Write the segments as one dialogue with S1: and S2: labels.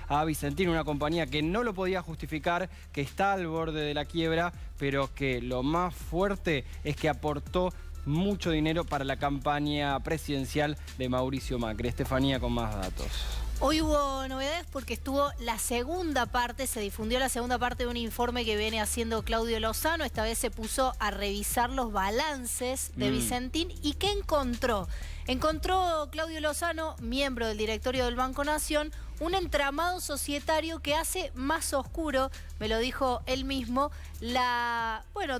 S1: a Vicentín, una compañía que no lo podía justificar, que está al borde de la quiebra, pero que lo más fuerte es que aportó mucho dinero para la campaña presidencial de Mauricio Macri. Estefanía con más datos.
S2: Hoy hubo novedades porque estuvo la segunda parte, se difundió la segunda parte de un informe que viene haciendo Claudio Lozano. Esta vez se puso a revisar los balances de Vicentín. ¿Y qué encontró? Encontró Claudio Lozano, miembro del directorio del Banco Nación, un entramado societario que hace más oscuro, me lo dijo él mismo,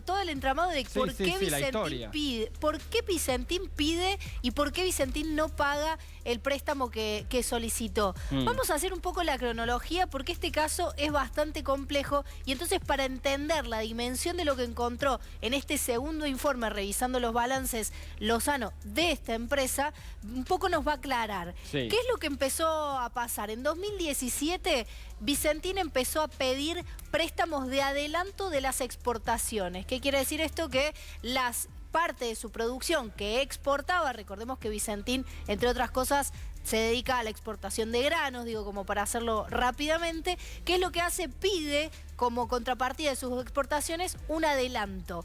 S2: todo el entramado de por qué Vicentín pide y por qué Vicentín no paga el préstamo que solicitó. Vamos a hacer un poco la cronología porque este caso es bastante complejo y entonces para entender la dimensión de lo que encontró en este segundo informe revisando los balances Lozano de esta empresa, un poco nos va a aclarar. ¿Qué es lo que empezó a pasar? En 2017 Vicentín empezó a pedir préstamos de adelanto de las exportaciones. ¿Qué quiere decir esto? Que las parte de su producción que exportaba, recordemos que Vicentín, entre otras cosas, se dedica a la exportación de granos, digo, como para hacerlo rápidamente. ¿Qué es lo que hace? Pide, como contrapartida de sus exportaciones, un adelanto.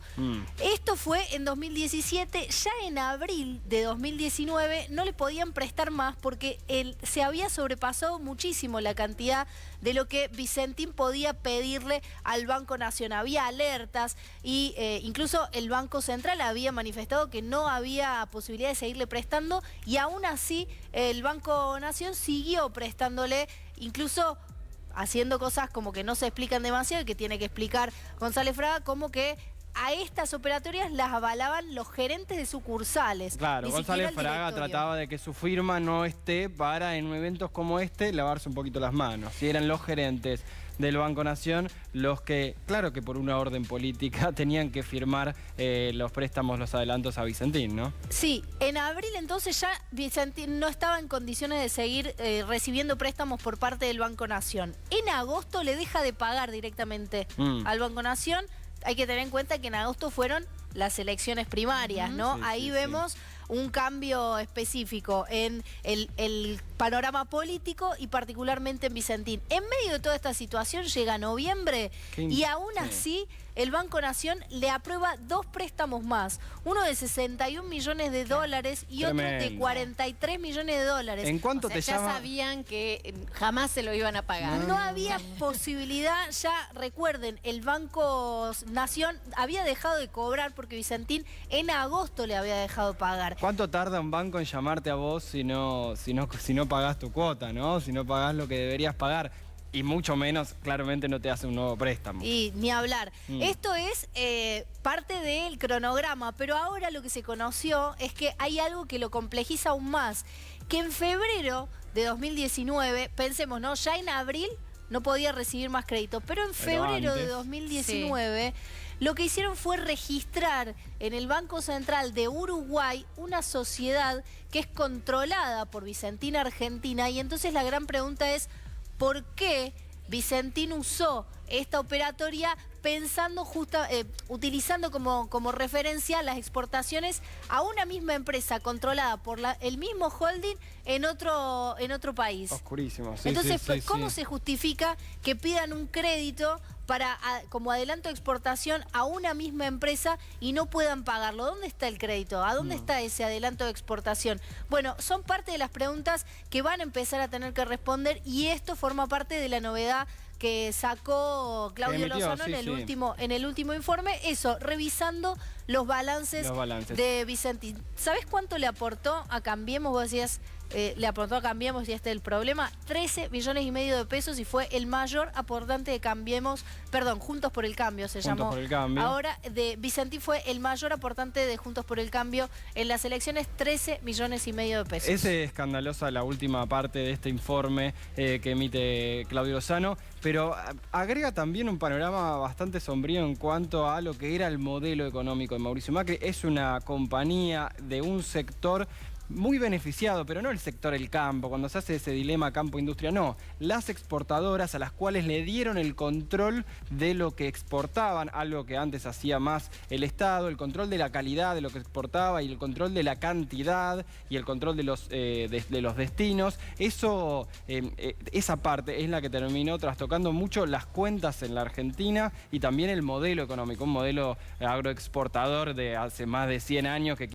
S2: Esto fue en 2017. Ya en abril de 2019 no le podían prestar más porque se había sobrepasado muchísimo la cantidad de lo que Vicentín podía pedirle al Banco Nación. Había alertas y incluso el Banco Central había manifestado que no había posibilidad de seguirle prestando y aún así el Banco Nación siguió prestándole, incluso haciendo cosas como que no se explican demasiado y que tiene que explicar González Fraga, como que a estas operatorias las avalaban los gerentes de sucursales.
S1: Claro, González Fraga trataba de que su firma no esté para, en eventos como este, lavarse un poquito las manos. Si eran los gerentes del Banco Nación los que, claro que por una orden política, tenían que firmar los préstamos, los adelantos a Vicentín, ¿no? Sí, en abril entonces ya Vicentín no estaba en condiciones de seguir recibiendo préstamos por parte del Banco Nación. En agosto le deja de pagar directamente al Banco Nación. Hay que tener en cuenta que en agosto fueron las elecciones primarias, ¿no? Ahí vemos un cambio específico en el panorama político y particularmente en Vicentín. En medio de toda esta situación llega noviembre y aún así el Banco Nación le aprueba 2 préstamos más. Uno de 61 millones de dólares y otro de 43 millones de dólares.
S3: ¿En cuánto te llama? Ya sabían que jamás se lo iban a pagar.
S2: No había posibilidad, ya recuerden, el Banco Nación había dejado de cobrar porque Vicentín en agosto le había dejado pagar.
S1: ¿Cuánto tarda un banco en llamarte a vos si no pagás tu cuota, ¿no? Si no pagás lo que deberías pagar? Y mucho menos, claramente, no te hace un nuevo préstamo.
S2: Y ni hablar. Esto es parte del cronograma, pero ahora lo que se conoció es que hay algo que lo complejiza aún más. Que en febrero de 2019, pensemos, ¿no? Ya en abril no podía recibir más crédito, pero en febrero de 2019... Lo que hicieron fue registrar en el Banco Central de Uruguay una sociedad que es controlada por Vicentín Argentina y entonces la gran pregunta es ¿por qué Vicentín usó esta operatoria pensando utilizando como referencia las exportaciones a una misma empresa controlada por el mismo holding en otro país?
S1: Oscurísimo, sí.
S2: Entonces, ¿cómo se justifica que pidan un crédito como adelanto de exportación a una misma empresa y no puedan pagarlo? ¿Dónde está el crédito? ¿A dónde está ese adelanto de exportación? Bueno, son parte de las preguntas que van a empezar a tener que responder y esto forma parte de la novedad que sacó Claudio Lozano en el último informe, eso, revisando los balances de Vicentín. ¿Sabés cuánto le aportó a Cambiemos? Vos decías, le aportó a Cambiemos y este es el problema, 13 millones y medio de pesos y fue el mayor aportante de Cambiemos, perdón, Juntos por el Cambio se llamó.
S1: Por el Cambio.
S2: Ahora, Vicentín fue el mayor aportante de Juntos por el Cambio en las elecciones, 13 millones y medio de pesos.
S1: Es escandalosa la última parte de este informe que emite Claudio Lozano, pero agrega también un panorama bastante sombrío en cuanto a lo que era el modelo económico de Mauricio Macri. Es una compañía de un sector muy beneficiado, pero no el sector el campo, cuando se hace ese dilema campo-industria, no. Las exportadoras a las cuales le dieron el control de lo que exportaban, algo que antes hacía más el Estado, el control de la calidad de lo que exportaba y el control de la cantidad y el control de los destinos. Eso, esa parte es la que terminó trastocando mucho las cuentas en la Argentina y también el modelo económico, un modelo agroexportador de hace más de 100 años que